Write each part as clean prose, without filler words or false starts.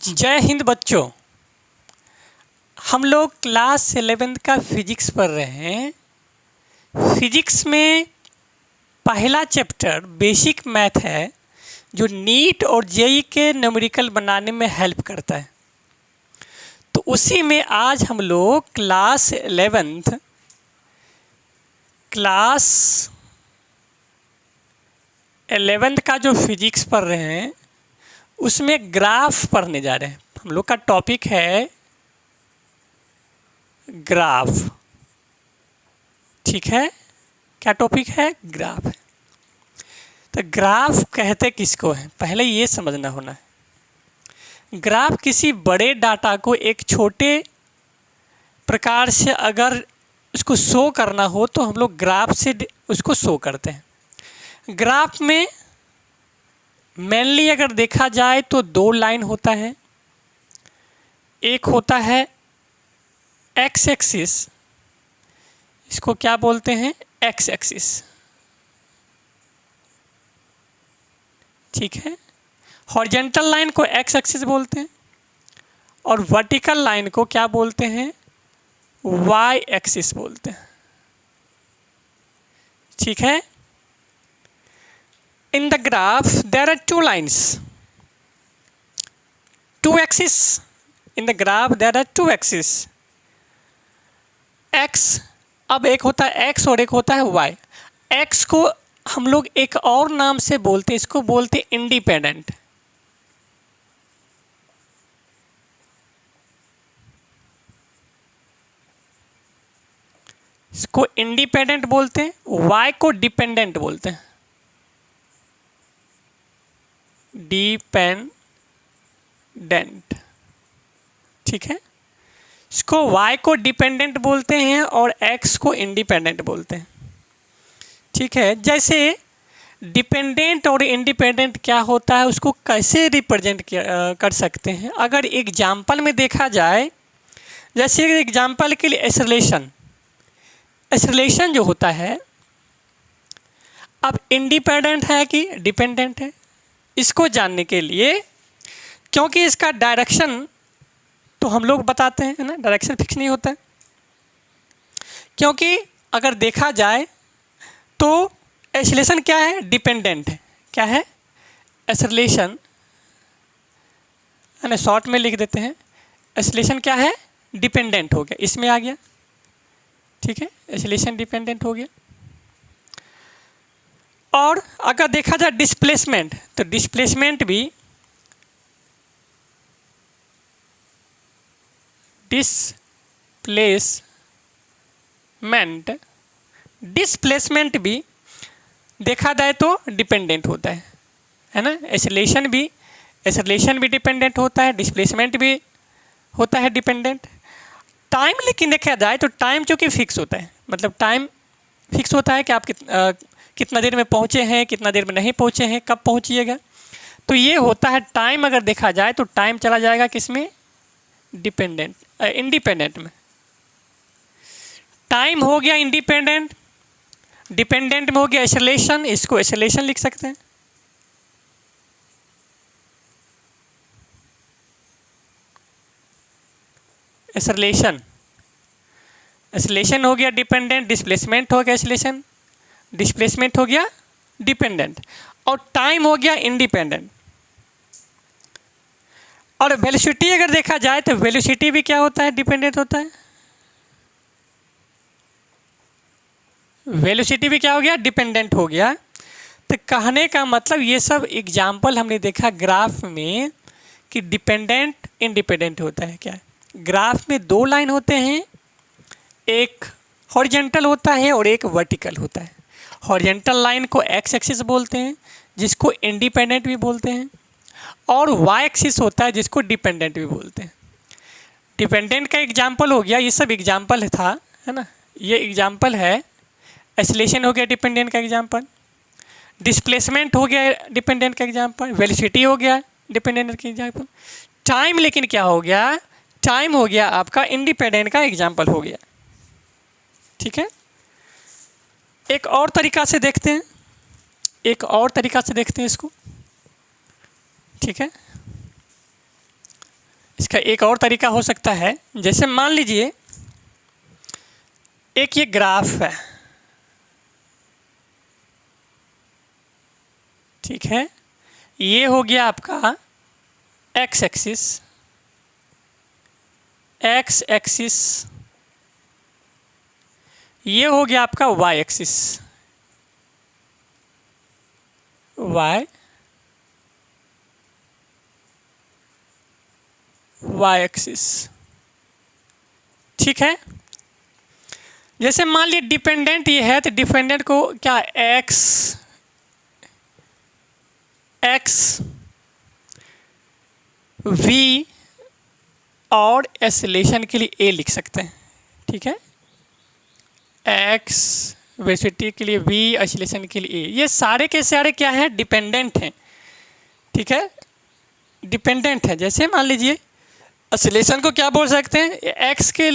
जय हिंद बच्चों। हम लोग क्लास 11th का फिजिक्स पढ़ रहे हैं। फिजिक्स में पहला चैप्टर बेसिक मैथ है जो नीट और जेई के न्यूमेरिकल बनाने में हेल्प करता है। तो उसी में आज हम लोग क्लास 11th का जो फिजिक्स पढ़ रहे हैं उसमें ग्राफ पढ़ने जा रहे हैं। हम लोग का टॉपिक है ग्राफ। ठीक है, क्या टॉपिक है? ग्राफ। तो ग्राफ कहते किसको है, पहले ये समझना होना है। ग्राफ किसी बड़े डाटा को एक छोटे प्रकार से अगर उसको शो करना हो तो हम लोग ग्राफ से उसको शो करते हैं। ग्राफ में मेनली अगर देखा जाए तो दो लाइन होता है। एक होता है एक्स एक्सिस, इसको क्या बोलते हैं? X axis. ठीक है, हॉरिजॉन्टल लाइन को एक्स एक्सिस बोलते हैं और वर्टिकल लाइन को क्या बोलते हैं? वाई एक्सिस बोलते हैं। ठीक है, in the graph there are two lines, two axes. In the graph there are two axes, x, अब एक होता है x और एक होता है y। x को हम लोग एक और नाम से बोलते हैं, इसको बोलते हैं इंडिपेंडेंट। इसको इंडिपेंडेंट बोलते हैं, y को डिपेंडेंट बोलते हैं। डिपेंडेंट, ठीक है। इसको y को डिपेंडेंट बोलते हैं और x को इंडिपेंडेंट बोलते हैं। ठीक है, जैसे डिपेंडेंट और इंडिपेंडेंट क्या होता है उसको कैसे रिप्रेजेंट कर सकते हैं? अगर एग्जाम्पल में देखा जाए, जैसे एग्जाम्पल के लिए एक्सेलरेशन जो होता है, अब इंडिपेंडेंट है कि डिपेंडेंट है, इसको जानने के लिए, क्योंकि इसका डायरेक्शन तो हम लोग बताते हैं ना, डायरेक्शन फिक्स नहीं होता है। क्योंकि अगर देखा जाए तो एक्सेलरेशन क्या है? डिपेंडेंट है। क्या है? एक्सेलरेशन है ना, शॉर्ट में लिख देते हैं। एक्सेलरेशन क्या है? डिपेंडेंट हो गया, इसमें आ गया। ठीक है, एक्सेलरेशन डिपेंडेंट हो गया। और अगर देखा जाए डिस्प्लेसमेंट, तो डिस्प्लेसमेंट भी डिस्प्लेसमेंट भी देखा जाए तो डिपेंडेंट होता है ना। एक्सेलरेशन भी डिपेंडेंट होता है, डिस्प्लेसमेंट भी होता है डिपेंडेंट। टाइम लेकिन देखा जाए तो टाइम चूँकि फिक्स होता है, मतलब टाइम फिक्स होता है कि आप कितना देर में पहुँचे हैं, कितना देर में नहीं पहुँचे हैं, कब पहुँचिएगा। तो ये होता है टाइम। अगर देखा जाए तो टाइम चला जाएगा किसमें? इंडिपेंडेंट में। टाइम हो गया इंडिपेंडेंट, डिपेंडेंट में हो गया एक्सेलरेशन, इसको एक्सेलरेशन लिख सकते हैं। एक्सेलरेशन हो गया डिपेंडेंट, डिस्प्लेसमेंट हो गया एक्सेलरेशन, डिस्प्लेसमेंट हो गया डिपेंडेंट, और टाइम हो गया इंडिपेंडेंट। और वेलोसिटी अगर देखा जाए तो वेलोसिटी भी क्या होता है? डिपेंडेंट होता है। वेलोसिटी भी क्या हो गया? डिपेंडेंट हो गया। तो कहने का मतलब ये सब एग्जाम्पल हमने देखा ग्राफ में कि डिपेंडेंट इंडिपेंडेंट होता है। क्या? ग्राफ में दो लाइन होते हैं, एक हॉरिजॉन्टल होता है और एक वर्टिकल होता है। हॉरिजॉन्टल लाइन को एक्स एक्सिस बोलते हैं, जिसको इंडिपेंडेंट भी बोलते हैं, और वाई एक्सिस होता है जिसको डिपेंडेंट भी बोलते हैं। डिपेंडेंट का एग्जाम्पल हो गया, ये सब एग्जाम्पल था, है ना। ये एग्जाम्पल है, एक्सेलरेशन हो गया डिपेंडेंट का एग्जाम्पल, डिस्प्लेसमेंट हो गया डिपेंडेंट का एग्जाम्पल, वेलोसिटी हो गया डिपेंडेंट का एग्जाम्पल। टाइम लेकिन क्या हो गया? टाइम हो गया आपका इंडिपेंडेंट का एग्जाम्पल हो गया। ठीक है, एक और तरीका से देखते हैं, इसको। ठीक है, इसका एक और तरीका हो सकता है, जैसे मान लीजिए एक ये ग्राफ है, ठीक है, ये हो गया आपका एक्स एक्सिस, ये हो गया आपका वाई एक्सिस, वाई एक्सिस, ठीक है। जैसे मान लीजिए डिपेंडेंट ये है, तो डिपेंडेंट को क्या एक्स वी और एसिलेशन के लिए ए लिख सकते हैं, ठीक है। एक्स वेलोसिटी के लिए वी, एसिलेशन के लिए ए, ये सारे के सारे क्या हैं, डिपेंडेंट हैं, ठीक है, डिपेंडेंट है। जैसे मान लीजिए एसिलेशन को क्या बोल सकते हैं, एक्स के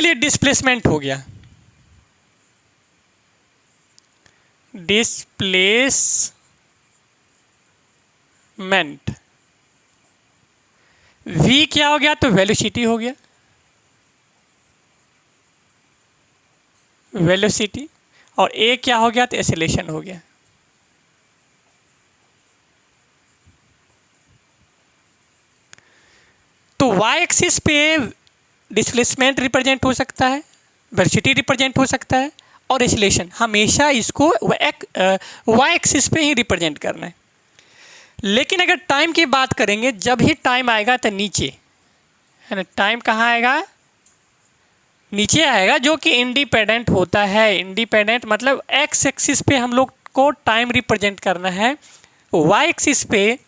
लिए डिस्प्लेसमेंट हो गया, डिस्प्लेसमेंट। v क्या हो गया, तो वेलोसिटी हो गया, वेलोसिटी, और a क्या हो गया, तो एसिलेशन हो गया। तो y एक्सिस पे डिस्प्लेसमेंट रिप्रेजेंट हो सकता है, वेलोसिटी रिप्रेजेंट हो सकता है, और एसिलेशन हमेशा इसको y एक्सिस पे ही रिप्रेजेंट करना है। लेकिन अगर टाइम की बात करेंगे, जब ही टाइम आएगा तो नीचे है ना, टाइम कहाँ आएगा, नीचे आएगा, जो कि इंडिपेंडेंट होता है। इंडिपेंडेंट मतलब एक्स एक्सिस पे हम लोग को टाइम रिप्रेजेंट करना है, वाई एक्सिस पे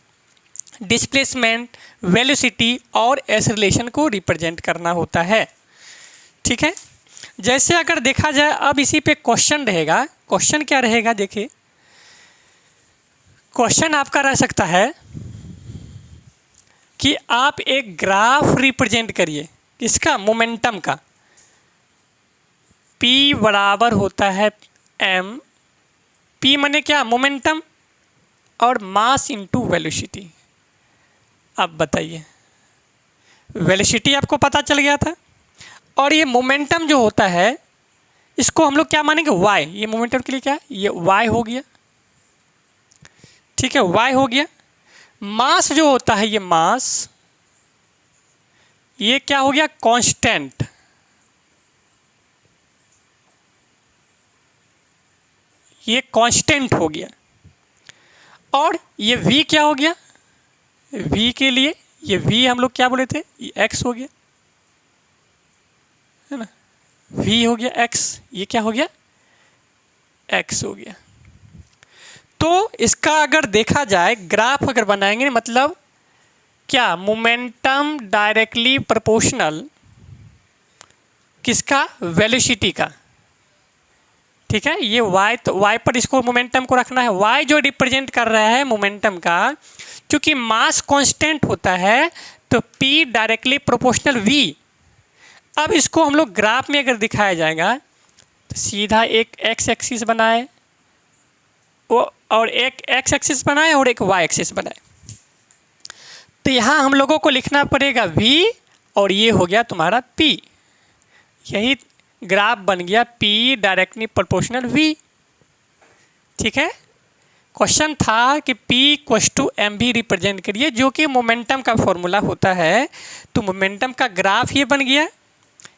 डिस्प्लेसमेंट, वेलोसिटी और एसिलेशन को रिप्रेजेंट करना होता है, ठीक है। जैसे अगर देखा जाए, अब इसी पे क्वेश्चन रहेगा। क्वेश्चन क्या रहेगा, देखिए क्वेश्चन आपका रह सकता है कि आप एक ग्राफ रिप्रेजेंट करिए, किसका, मोमेंटम का। P बराबर होता है m, P माने क्या, मोमेंटम, और मास इनटू वेलोसिटी। अब बताइए, वेलोसिटी आपको पता चल गया था, और ये मोमेंटम जो होता है इसको हम लोग क्या मानेंगे, y। ये मोमेंटम के लिए क्या है, ये y हो गया, ठीक है, y हो गया। मास जो होता है, ये मास, ये क्या हो गया, कांस्टेंट, ये कांस्टेंट हो गया। और ये v क्या हो गया, v के लिए ये v हम लोग क्या बोले थे, ये x हो गया, है ना, v हो गया x, ये क्या हो गया, x हो गया। तो इसका अगर देखा जाए, ग्राफ अगर बनाएंगे, मतलब क्या, मोमेंटम डायरेक्टली प्रोपोर्शनल किसका, वेलोसिटी का, ठीक है। ये y, तो y पर इसको मोमेंटम को रखना है। y जो रिप्रेजेंट कर रहा है मोमेंटम का, क्योंकि मास कांस्टेंट होता है, तो p डायरेक्टली प्रोपोर्शनल v। अब इसको हम लोग ग्राफ में अगर दिखाया जाएगा, तो सीधा एक x एक्सिस बनाए, और एक x एक्सिस बनाए, और एक y एक्सिस बनाए। तो यहाँ हम लोगों को लिखना पड़ेगा v, और ये हो गया तुम्हारा p। यही ग्राफ बन गया p डायरेक्टली प्रोपोर्शनल v, ठीक है। क्वेश्चन था कि p इक्वल्स टू एम भी रिप्रेजेंट करिए, जो कि मोमेंटम का फॉर्मूला होता है। तो मोमेंटम का ग्राफ ये बन गया,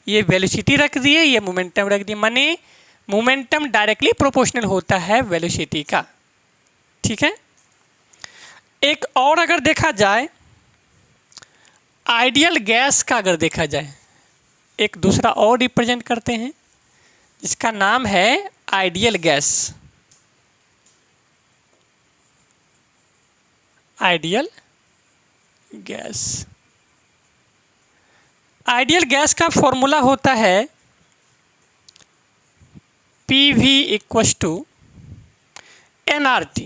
ये वेलोसिटी रख दिए, ये मोमेंटम रख दिए, माने मोमेंटम डायरेक्टली प्रोपोर्शनल होता है वेलोसिटी का, ठीक है। एक और अगर देखा जाए, आइडियल गैस का अगर देखा जाए, एक दूसरा और रिप्रेजेंट करते हैं, जिसका नाम है ideal gas. Ideal gas, ideal gas का फॉर्मूला होता है PV equals to NRT।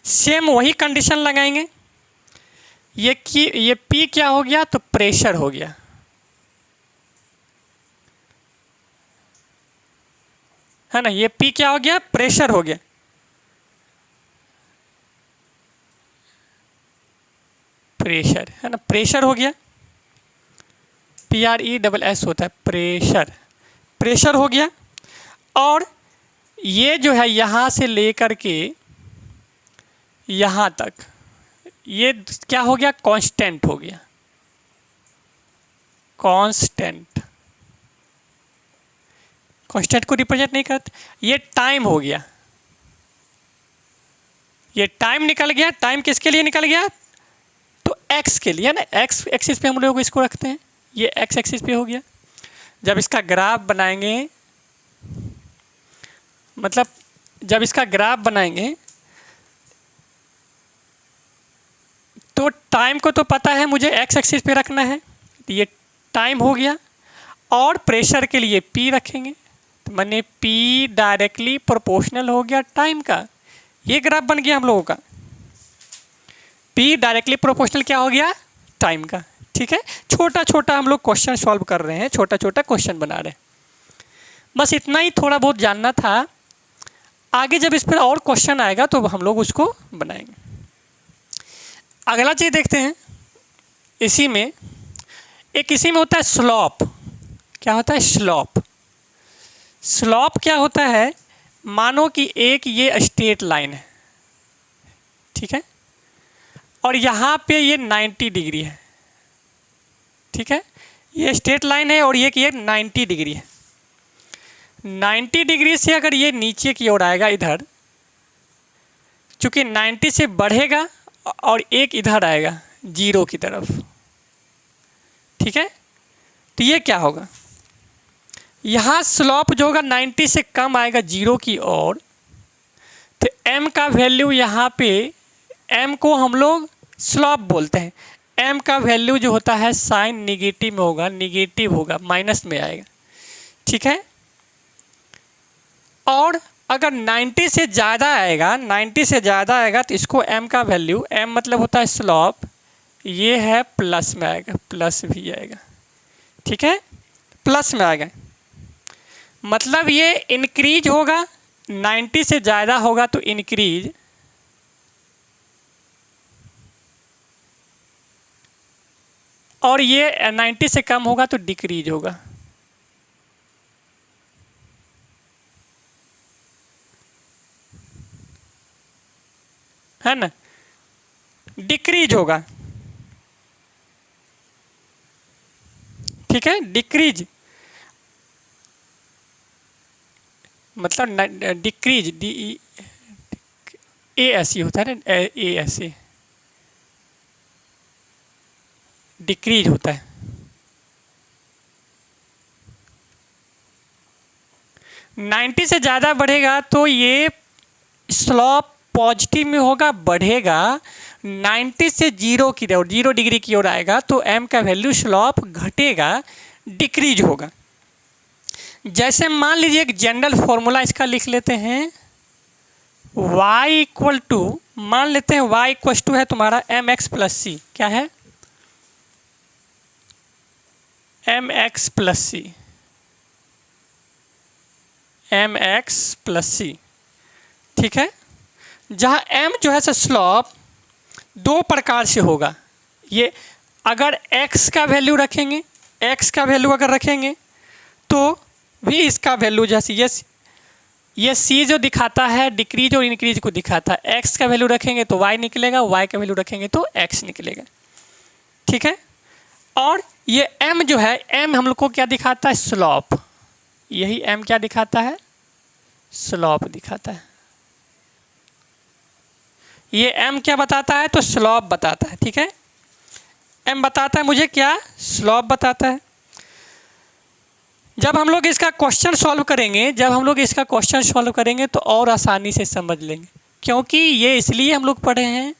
Same वही कंडीशन लगाएंगे। ये P क्या हो गया, तो प्रेशर हो गया, है ना, ये P क्या हो गया, प्रेशर हो गया। प्रेशर, है ना, प्रेशर हो गया, PRESS होता है प्रेशर, प्रेशर हो गया। और ये जो है यहाँ से लेकर के यहाँ तक ये क्या हो गया, कांस्टेंट हो गया, कांस्टेंट, कांस्टेंट को रिप्रेजेंट नहीं करते। ये टाइम हो गया, ये टाइम निकल गया। टाइम किसके लिए निकल गया, तो एक्स के लिए ना, एक्स एक्सिस पे हम लोग इसको रखते हैं, ये एक्स एक्सिस पे हो गया। जब इसका ग्राफ बनाएंगे, मतलब जब इसका ग्राफ बनाएंगे तो टाइम को तो पता है मुझे एक्स एक्सिस पे रखना है, तो ये टाइम हो गया। और प्रेशर के लिए P रखेंगे, तो मैंने P डायरेक्टली प्रोपोर्शनल हो गया टाइम का। ये ग्राफ बन गया हम लोगों का, P डायरेक्टली प्रोपोर्शनल क्या हो गया, टाइम का। ठीक है, छोटा छोटा हम लोग क्वेश्चन सॉल्व कर रहे हैं, छोटा छोटा क्वेश्चन बना रहे हैं, बस इतना ही थोड़ा बहुत जानना था। आगे जब इस पर और क्वेश्चन आएगा तो हम लोग उसको बनाएंगे। अगला चीज़ देखते हैं, इसी में होता है स्लॉप। क्या होता है, स्लॉप। स्लॉप क्या होता है, मानो कि एक ये स्ट्रेट लाइन है, ठीक है, और यहाँ पे ये 90 डिग्री है, ठीक है, ये स्ट्रेट लाइन है और ये 90 डिग्री है। 90 डिग्री से अगर ये नीचे की ओर आएगा इधर, चूँकि 90 से बढ़ेगा और एक इधर आएगा 0 की तरफ, ठीक है, तो ये क्या होगा, यहाँ स्लॉप जो होगा 90 से कम आएगा 0 की ओर, तो m का वैल्यू यहाँ पे, m को हम लोग स्लॉप बोलते हैं। m का वैल्यू जो होता है साइन निगेटिव में होगा, निगेटिव होगा, माइनस में आएगा, ठीक है। और अगर 90 से ज़्यादा आएगा, 90 से ज़्यादा आएगा तो इसको m का वैल्यू, m मतलब होता है स्लॉप, ये है प्लस में आएगा, प्लस भी आएगा, ठीक है, प्लस में आएगा, मतलब ये इंक्रीज होगा। 90 से ज़्यादा होगा तो इंक्रीज, और ये 90 से कम होगा तो डिक्रीज होगा। है ना, डिक्रीज होगा, ठीक है, डिक्रीज मतलब डिक्रीज, DEASE होता है ना, ASE, डिक्रीज होता है। नाइन्टी से ज़्यादा बढ़ेगा तो ये स्लॉप पॉजिटिव में होगा, बढ़ेगा। 90 से 0 की ओर, 0 डिग्री की ओर आएगा तो m का वैल्यू स्लॉप घटेगा, डिक्रीज होगा। जैसे मान लीजिए एक जनरल फॉर्मूला इसका लिख लेते हैं, y इक्वल टू, मान लेते हैं y इक्वल टू है तुम्हारा mx प्लस c, क्या है, mx plus c, mx plus c, ठीक है। जहाँ m जो है स्लॉप दो प्रकार से होगा। ये अगर x का वैल्यू रखेंगे, x का वैल्यू अगर रखेंगे तो भी इसका वैल्यू जैसे ये c जो दिखाता है डिक्रीज और इंक्रीज को दिखाता है, x का वैल्यू रखेंगे तो y निकलेगा, y का वैल्यू रखेंगे तो x निकलेगा, ठीक है। और ये m जो है, m हम लोग को क्या दिखाता है, स्लॉप, यही m क्या दिखाता है, स्लॉप दिखाता है। ये m क्या बताता है, तो स्लॉप बताता है, ठीक है। m बताता है मुझे क्या, स्लॉप बताता है। जब हम लोग इसका क्वेश्चन सॉल्व करेंगे, तो और आसानी से समझ लेंगे, क्योंकि ये इसलिए हम लोग पढ़े हैं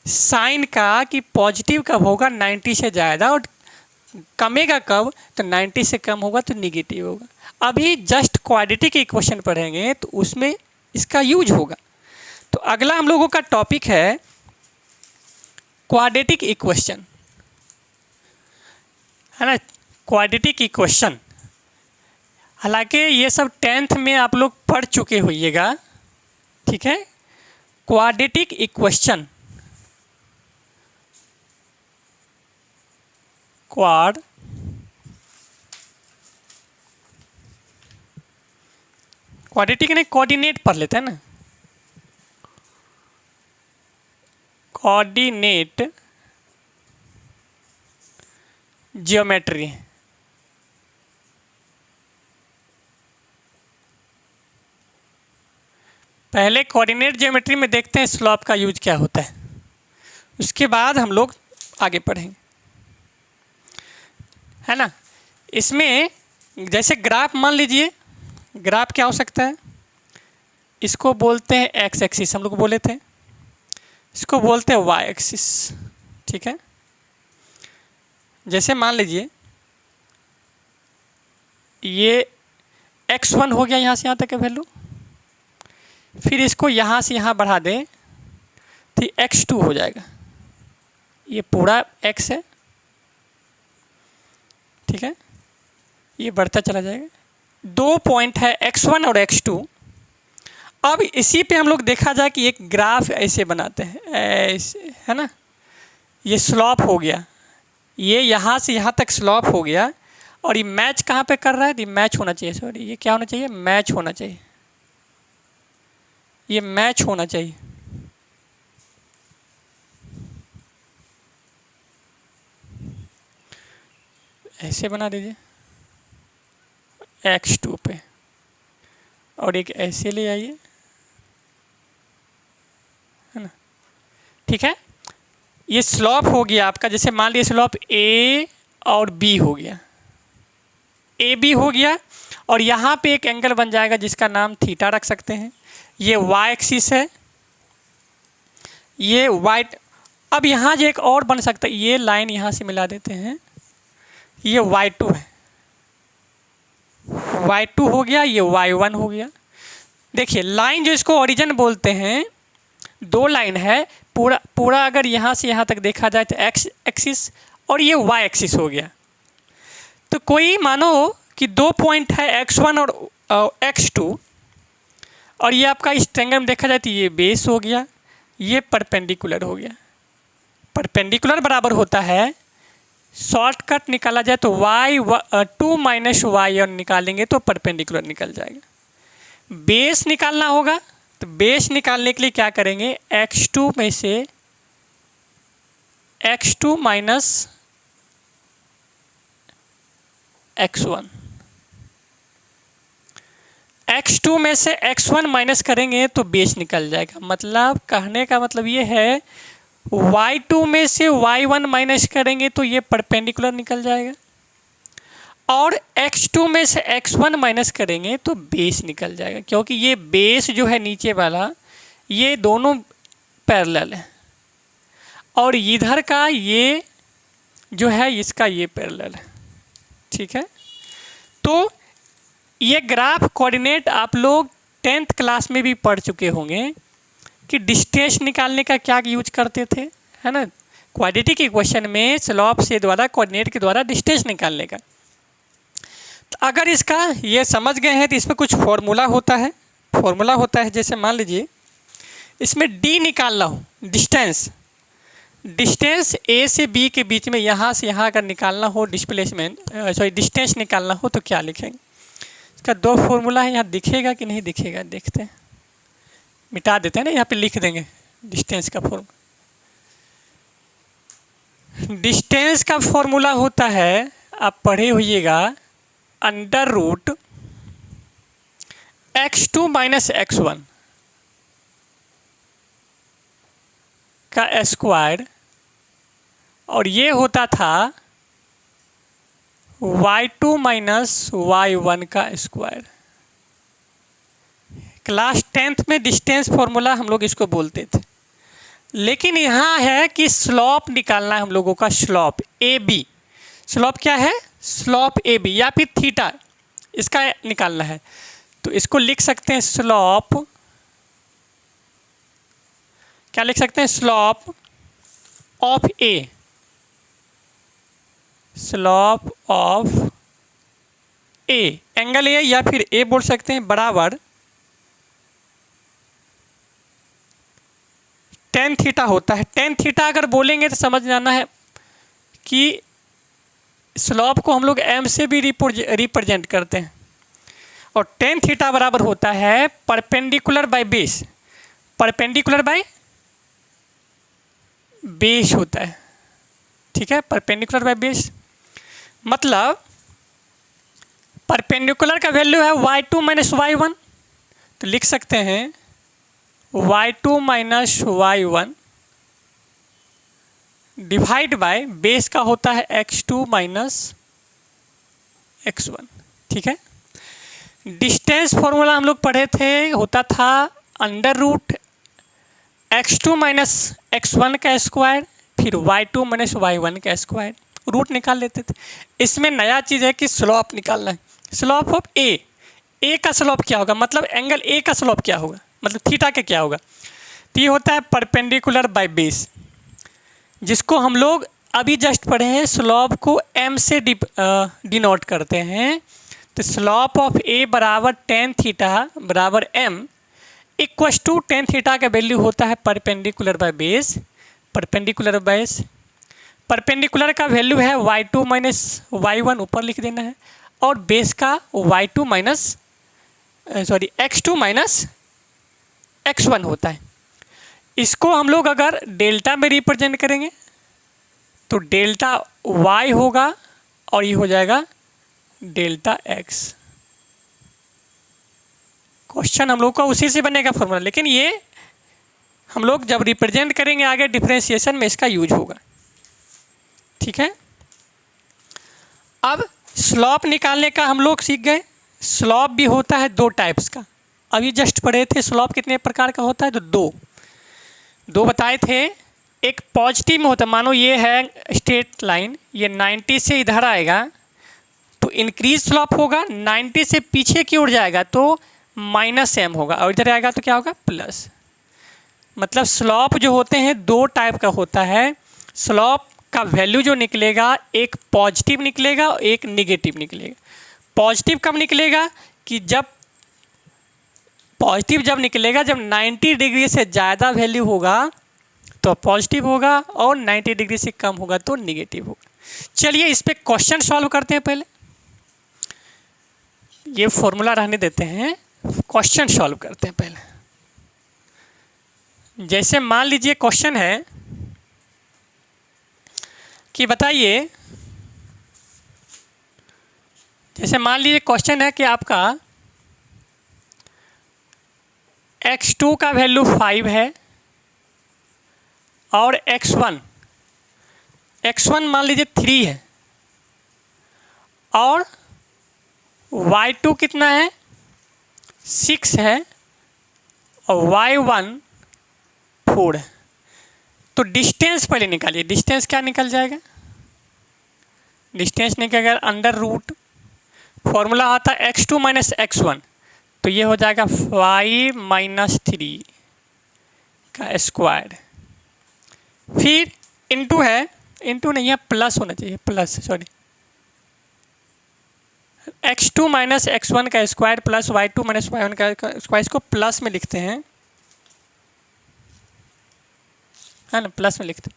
साइन का कि पॉजिटिव कब होगा 90 से ज़्यादा, और कमेगा कब, तो 90 से कम होगा तो निगेटिव होगा। अभी जस्ट क्वाड्रेटिक इक्वेशन पढ़ेंगे तो उसमें इसका यूज होगा। तो अगला हम लोगों का टॉपिक है क्वाड्रेटिक इक्वेशन, है ना, क्वाड्रेटिक इक्वेशन। हालांकि ये सब 10th में आप लोग पढ़ चुके होइएगा, ठीक है। क्वाड्रेटिक इक्वेशन क्वाड क्वाड्रेटिक नहीं, कोऑर्डिनेट पढ़ लेते हैं ना, कोऑर्डिनेट ज्योमेट्री। पहले कोऑर्डिनेट ज्योमेट्री में देखते हैं स्लोप का यूज क्या होता है, उसके बाद हम लोग आगे पढ़ेंगे, है ना। इसमें जैसे ग्राफ मान लीजिए, ग्राफ क्या हो सकता है, इसको बोलते हैं एक्स एक्सिस, हम लोग बोले थे, इसको बोलते हैं वाई एक्सिस, ठीक है। जैसे मान लीजिए ये x1 हो गया, यहाँ से यहाँ तक का वैल्यू, फिर इसको यहाँ से यहाँ बढ़ा दें तो x2 हो जाएगा, ये पूरा x है, ठीक है, ये बढ़ता चला जाएगा। 2 पॉइंट है x1 और x2। अब इसी पे हम लोग देखा जाए कि एक ग्राफ ऐसे बनाते हैं, ऐसे, है ना, ये स्लॉप हो गया, ये यहाँ से यहाँ तक स्लॉप हो गया, और ये मैच कहाँ पे कर रहा है, ये मैच होना चाहिए, सॉरी ये क्या होना चाहिए, मैच होना चाहिए, ये मैच होना चाहिए। ऐसे बना दीजिए x2 पे, और एक ऐसे ले आइए, है ना, ठीक है। ये स्लॉप हो गया आपका, जैसे मान लीजिए स्लॉप a और b हो गया, ए बी हो गया, और यहाँ पे एक एंगल बन जाएगा जिसका नाम थीटा रख सकते हैं। ये वाई एक्सिस है, ये वाई। अब यहाँ जो एक और बन सकता है, ये लाइन यहाँ से मिला देते हैं, ये y2 है, y2 हो गया, ये y1 हो गया। देखिए लाइन जो इसको ओरिजिन बोलते हैं, 2 लाइन है, पूरा अगर यहाँ से यहाँ तक देखा जाए तो x एक्सिस और ये y एक्सिस हो गया। तो कोई मानो कि 2 पॉइंट है x1 और x2, और ये आपका इस ट्रायंगल में देखा जाए तो ये बेस हो गया, ये परपेंडिकुलर हो गया। परपेंडिकुलर बराबर होता है, शॉर्टकट निकाला जाए तो y2 माइनस वाई और निकालेंगे तो परपेंडिकुलर निकल जाएगा। बेस निकालना होगा, तो बेस निकालने के लिए क्या करेंगे, x2 में से x2 माइनस x1, x2 में से x1 माइनस करेंगे तो बेस निकल जाएगा। मतलब कहने का मतलब ये है, y2 में से y1 माइनस करेंगे तो ये परपेंडिकुलर निकल जाएगा, और x2 में से x1 माइनस करेंगे तो बेस निकल जाएगा, क्योंकि ये बेस जो है नीचे वाला, ये दोनों पैरेलल है, और इधर का ये जो है इसका ये पैरेलल है, ठीक है। तो ये ग्राफ कोऑर्डिनेट आप लोग 10th क्लास में भी पढ़ चुके होंगे कि डिस्टेंस निकालने का क्या यूज करते थे, है ना। क्वाड्रेटिक इक्वेशन में स्लॉप से द्वारा कोऑर्डिनेट के द्वारा डिस्टेंस निकालने का। तो अगर इसका ये समझ गए हैं तो इसमें कुछ फॉर्मूला होता है, जैसे मान लीजिए इसमें d निकालना हो, डिस्टेंस a से b के बीच में, यहाँ से यहाँ अगर निकालना हो डिस्टेंस निकालना हो तो क्या लिखेंगे। इसका 2 फॉर्मूला है, यहाँ दिखेगा कि नहीं दिखेगा, देखते हैं, मिटा देते हैं ना, यहाँ पे लिख देंगे डिस्टेंस का फॉर्मूला। डिस्टेंस का फॉर्मूला होता है, आप पढ़े होइएगा, under root x2 minus x1 का स्क्वायर, और ये होता था y2 माइनस y1 का स्क्वायर। क्लास 10th में डिस्टेंस फॉर्मूला हम लोग इसको बोलते थे, लेकिन यहाँ है कि स्लॉप निकालना है हम लोगों का, स्लॉप ए बी। स्लॉप क्या है, स्लॉप ए बी या फिर थीटा, इसका निकालना है। तो इसको लिख सकते हैं स्लॉप, क्या लिख सकते हैं, slope of A, slope of A, angle A या फिर ए बोल सकते हैं, बराबर tan थीटा होता है। tan थीटा अगर बोलेंगे तो समझ जाना है कि स्लोप को हम लोग m से भी रिप्रेजेंट करते हैं। और टेन थीटा बराबर होता है perpendicular by base, perpendicular by base होता है, ठीक है, परपेंडिकुलर बाय बेस। मतलब परपेंडिकुलर का वैल्यू है y2 माइनस y1, तो लिख सकते हैं y2 minus y1 divide by base का होता है x2 माइनस x1, ठीक है। डिस्टेंस फॉर्मूला हम लोग पढ़े थे, होता था under root x2 minus x1 का स्क्वायर फिर y2 माइनस y1 का स्क्वायर, रूट निकाल लेते थे। इसमें नया चीज़ है कि स्लोप निकालना है, स्लोप ऑफ ए का स्लोप क्या होगा, मतलब एंगल ए का स्लोप क्या होगा, मतलब थीटा का क्या होगा। तो ये होता है परपेंडिकुलर बाय बेस, जिसको हम लोग अभी जस्ट पढ़े हैं, स्लोप को m से डिनोट करते हैं। तो स्लोप ऑफ ए बराबर टेन थीटा बराबर m equals to tan theta का वैल्यू होता है perpendicular by base, perpendicular base, perpendicular का वैल्यू है y2 माइनस y1 ऊपर लिख देना है, और बेस का y2 minus x2 minus x1 होता है। इसको हम लोग अगर डेल्टा में रिप्रेजेंट करेंगे तो डेल्टा y होगा और ये हो जाएगा डेल्टा x। क्वेश्चन हम लोग का उसी से बनेगा फॉर्मूला, लेकिन ये हम लोग जब रिप्रेजेंट करेंगे आगे डिफरेंशिएशन में इसका यूज होगा, ठीक है। अब स्लोप निकालने का हम लोग सीख गए। स्लोप भी होता है दो टाइप्स का, अभी जस्ट पढ़े थे स्लोप कितने प्रकार का होता है, तो दो बताए थे। एक पॉजिटिव में होता है, मानो ये है स्ट्रेट लाइन, ये 90 से इधर आएगा तो इंक्रीज स्लोप होगा, 90 से पीछे की ओर जाएगा तो माइनस m होगा, और इधर आएगा तो क्या होगा प्लस। मतलब स्लोप जो होते हैं दो टाइप का होता है। स्लोप का वैल्यू जो निकलेगा एक पॉजिटिव निकलेगा और एक निगेटिव निकलेगा। पॉजिटिव कब निकलेगा कि जब पॉजिटिव जब निकलेगा जब 90 डिग्री से ज़्यादा वैल्यू होगा तो पॉजिटिव होगा, और 90 डिग्री से कम होगा तो निगेटिव होगा। चलिए इस पे क्वेश्चन सॉल्व करते हैं। पहले ये फॉर्मूला रहने देते हैं, क्वेश्चन सॉल्व करते हैं पहले। जैसे मान लीजिए क्वेश्चन है कि बताइए, जैसे मान लीजिए क्वेश्चन है कि आपका x2 का वैल्यू 5 है और x1 मान लीजिए 3 है, और y2 कितना है 6 है और y1 4 है। तो डिस्टेंस पहले निकालिए। डिस्टेंस क्या निकल जाएगा, डिस्टेंस निकलेगा अंडर रूट, फॉर्मूला आता है x2 माइनस x1, तो ये हो जाएगा 5 माइनस 3 का स्क्वायर, फिर इंटू है, इंटू नहीं है प्लस होना चाहिए, plus sorry, x2 minus x1 का square plus y2 minus y1 का स्क्वायर, इसको प्लस में लिखते हैं, है ना, प्लस में लिखते हैं।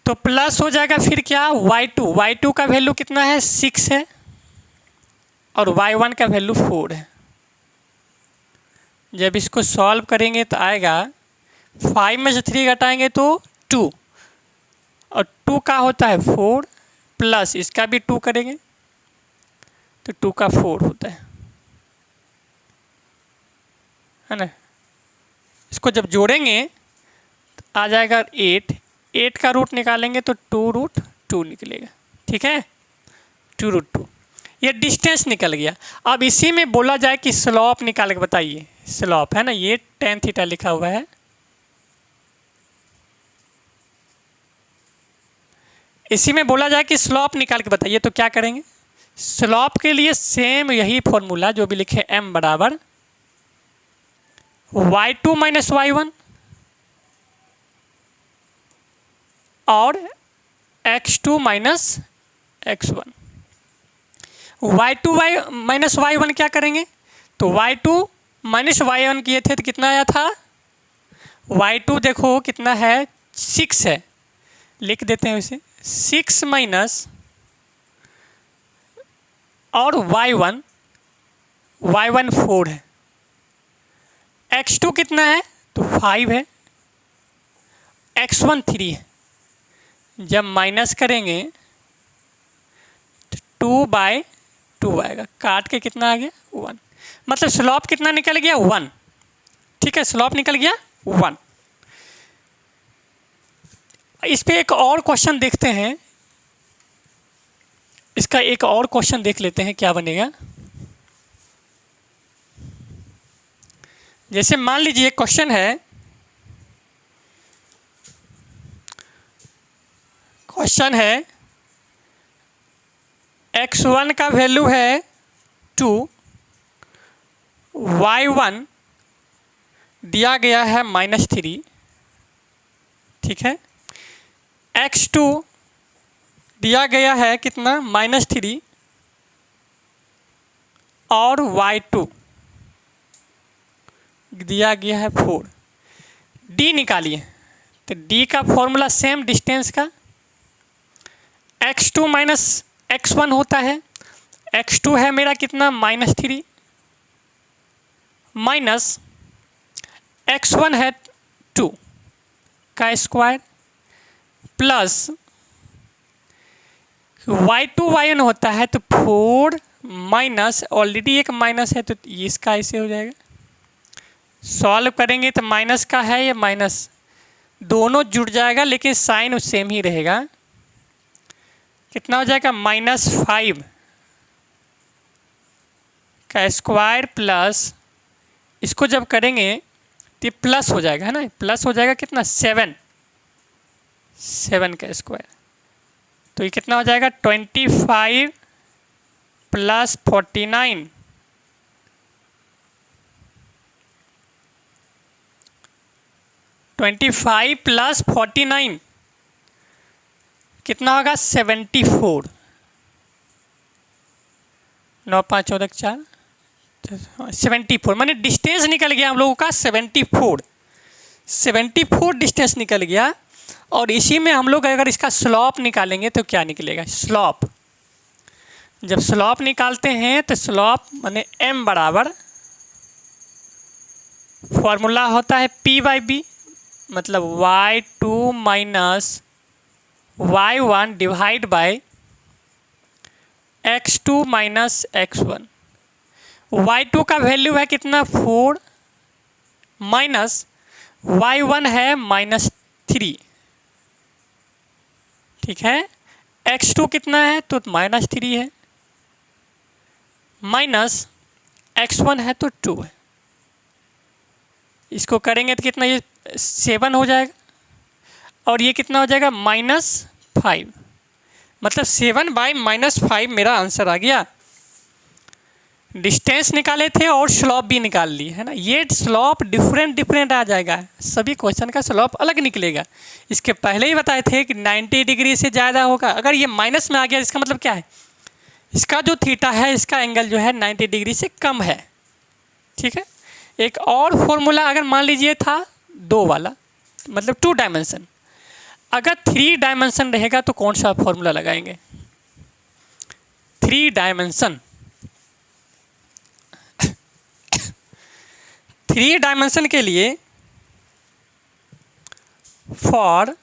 तो प्लस हो जाएगा फिर क्या y2 का वैल्यू कितना है 6 है और y1 का वैल्यू 4 है। जब इसको सॉल्व करेंगे तो आएगा 5 में से 3 घटाएंगे तो 2, और 2 का होता है 4 प्लस इसका भी 2 करेंगे तो 2 का 4 होता है ना। इसको जब जोड़ेंगे तो आ जाएगा 8 का रूट निकालेंगे तो 2√2 निकलेगा, ठीक है, 2√2। ये डिस्टेंस निकल गया। अब इसी में बोला जाए कि स्लोप निकाल के बताइए, स्लोप है ना, ये tan थीटा लिखा हुआ है, इसी में बोला जाए कि स्लोप निकाल के बताइए, तो क्या करेंगे। स्लोप के लिए सेम यही फॉर्मूला जो भी लिखे, m बराबर y2 माइनस y1 और x2 minus x1। y2 minus y1 क्या करेंगे, तो y2 माइनस y1 किए थे तो कितना आया था, y2 देखो कितना है 6 है, लिख देते हैं उसे 6 माइनस और y1 4 है, x2 कितना है तो 5 है, x1 3 है। जब माइनस करेंगे तो 2/2 आएगा, काट के कितना आ गया 1, मतलब स्लॉप कितना निकल गया 1। ठीक है, स्लॉप निकल गया 1। इस पे एक और क्वेश्चन देखते हैं, इसका एक और क्वेश्चन देख लेते हैं क्या बनेगा। जैसे मान लीजिए क्वेश्चन है, x1 का वैल्यू है 2, y1 दिया गया है -3, ठीक है, x2 दिया गया है कितना -3 और y2 दिया गया है 4। d निकालिए, तो d का फॉर्मूला सेम डिस्टेंस का x2 माइनस x1 होता है। x2 है मेरा कितना -3 माइनस x1 है 2 का स्क्वायर प्लस y2 y1 होता है तो 4 माइनस, ऑलरेडी एक माइनस है तो इसका ऐसे हो जाएगा। सॉल्व करेंगे तो माइनस का है, या माइनस दोनों जुड़ जाएगा लेकिन साइन सेम ही रहेगा। कितना हो जाएगा -5 का स्क्वायर प्लस, इसको जब करेंगे तो प्लस हो जाएगा, है ना, प्लस हो जाएगा कितना 7 का स्क्वायर, तो ये कितना हो जाएगा 25 प्लस 49, प्लस 49 कितना होगा 74, 9 5 14 4 74, माने डिस्टेंस निकल गया हम लोगों का 74 डिस्टेंस निकल गया। और इसी में हम लोग अगर इसका स्लॉप निकालेंगे तो क्या निकलेगा, स्लॉप, जब स्लॉप निकालते हैं तो स्लॉप माने m बराबर फॉर्मूला होता है p/b, मतलब y2 minus y1 divide by x2 minus x1। y2 का वैल्यू है कितना 4 माइनस y1 है -3, ठीक है, x2 कितना है तो -3 है, माइनस x1 है तो 2 है। इसको करेंगे तो कितना, ये 7 हो जाएगा और ये कितना हो जाएगा -5, मतलब 7/-5 मेरा आंसर आ गया। डिस्टेंस निकाले थे और स्लॉप भी निकाल लिए, है ना। ये स्लॉप डिफरेंट आ जाएगा, सभी क्वेश्चन का स्लॉप अलग निकलेगा। इसके पहले ही बताए थे कि 90 डिग्री से ज़्यादा होगा। अगर ये माइनस में आ गया इसका मतलब क्या है, इसका जो थीटा है इसका एंगल जो है 90 डिग्री से कम है, ठीक है। एक और फॉर्मूला अगर मान लीजिए था 2 वाला, मतलब 2 डायमेंशन, अगर 3 डायमेंशन रहेगा तो कौन सा फॉर्मूला लगाएंगे, 3 डायमेंशन। 3 डायमेंशन के लिए फॉर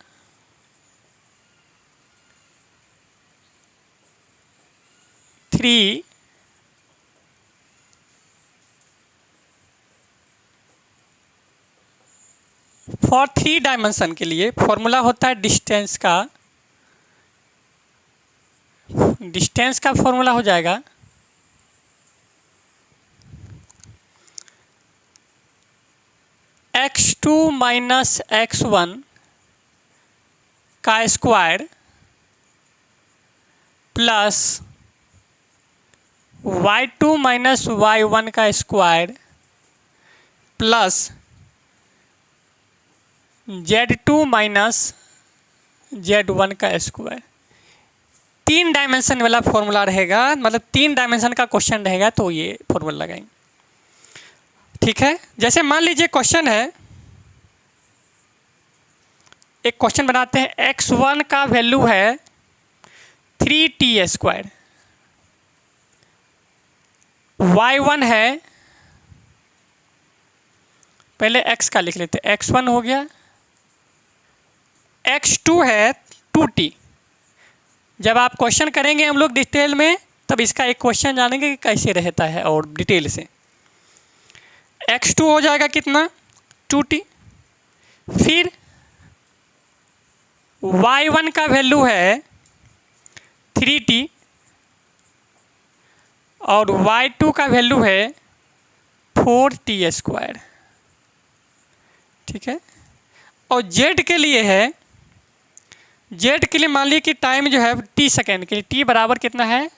थ्री डायमेंशन के लिए फॉर्मूला होता है डिस्टेंस का फॉर्मूला हो जाएगा x2 माइनस x1 का square plus y2 minus y1 का square plus z2 minus z1 का स्क्वायर। 3 डायमेंशन वाला फॉर्मूला रहेगा, मतलब 3 डायमेंशन का क्वेश्चन रहेगा तो ये फॉर्मूला लगाएंगे, ठीक है। जैसे मान लीजिए क्वेश्चन है, एक क्वेश्चन बनाते हैं, x1 का वैल्यू है 3t²। y1 है, पहले x का लिख लेते हैं, x1 हो गया, x2 है 2t। जब आप क्वेश्चन करेंगे हम लोग डिटेल में, तब इसका एक क्वेश्चन जानेंगे कि कैसे रहता है और डिटेल से। x2 हो जाएगा कितना, 2t। फिर y1 का वैल्यू है 3t और y2 का वैल्यू है 4t²। ठीक है। और z के लिए है, z के लिए मान लीजिए कि टाइम जो है t सेकेंड के लिए, t बराबर कितना है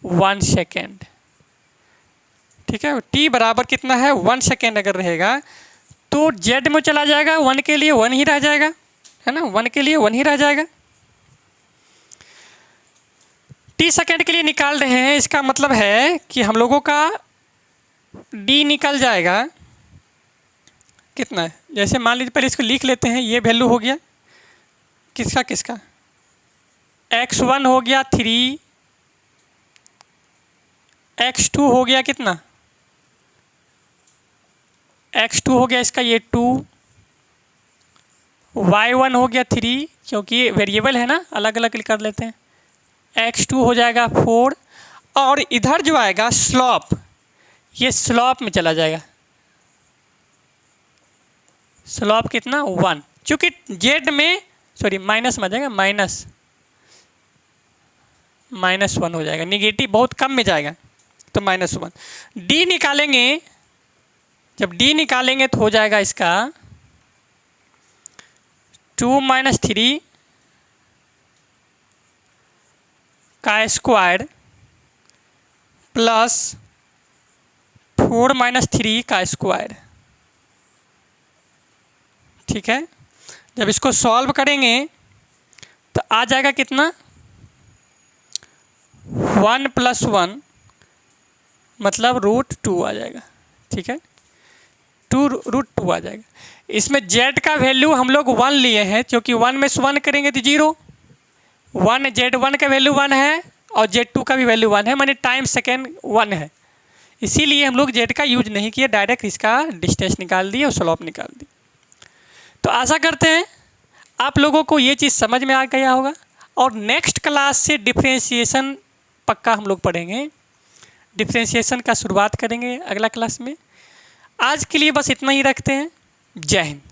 1 सेकेंड। ठीक है, t बराबर कितना है 1 सेकेंड अगर रहेगा तो z में चला जाएगा, 1 के लिए 1 ही रह जाएगा, है ना, 1 के लिए 1 ही रह जाएगा। t सेकेंड के लिए निकाल रहे हैं, इसका मतलब है कि हम लोगों का d निकल जाएगा कितना है, जैसे मान लीजिए पहले इसको लिख लेते हैं, ये वैल्यू हो गया किसका किसका, x1 हो गया 3, x2 हो गया कितना, x2 हो गया इसका ये 2, y1 हो गया 3, क्योंकि वेरिएबल है ना, अलग अलग कर लेते हैं, x2 हो जाएगा 4, और इधर जो आएगा स्लॉप, ये स्लॉप में चला जाएगा, स्लॉप कितना 1, चूँकि जेड में सॉरी माइनस में आ जाएगा, -1 हो जाएगा, निगेटिव बहुत कम में जाएगा तो -1। डी निकालेंगे, जब डी निकालेंगे तो हो जाएगा इसका 2 - 3 का स्क्वायर प्लस 4 - 3 का स्क्वायर। ठीक है, जब इसको सॉल्व करेंगे तो आ जाएगा कितना 1 + 1 मतलब √2 आ जाएगा। ठीक है, 2√2 आ जाएगा। इसमें z का वैल्यू हम लोग 1 लिए हैं, क्योंकि 1 में से 1 करेंगे तो 0, 1 z1 का वैल्यू 1 है और z2 का भी वैल्यू 1 है, माने टाइम सेकेंड 1 है, इसीलिए हम लोग z का यूज नहीं किए, डायरेक्ट इसका डिस्टेंस निकाल दिए और स्लोप निकाल दी। तो आशा करते हैं आप लोगों को ये चीज़ समझ में आ गया होगा, और नेक्स्ट क्लास से डिफ्रेंशिएशन पक्का हम लोग पढ़ेंगे, डिफ्रेंशिएशन का शुरुआत करेंगे अगला क्लास में। आज के लिए बस इतना ही रखते हैं। जय हिंद।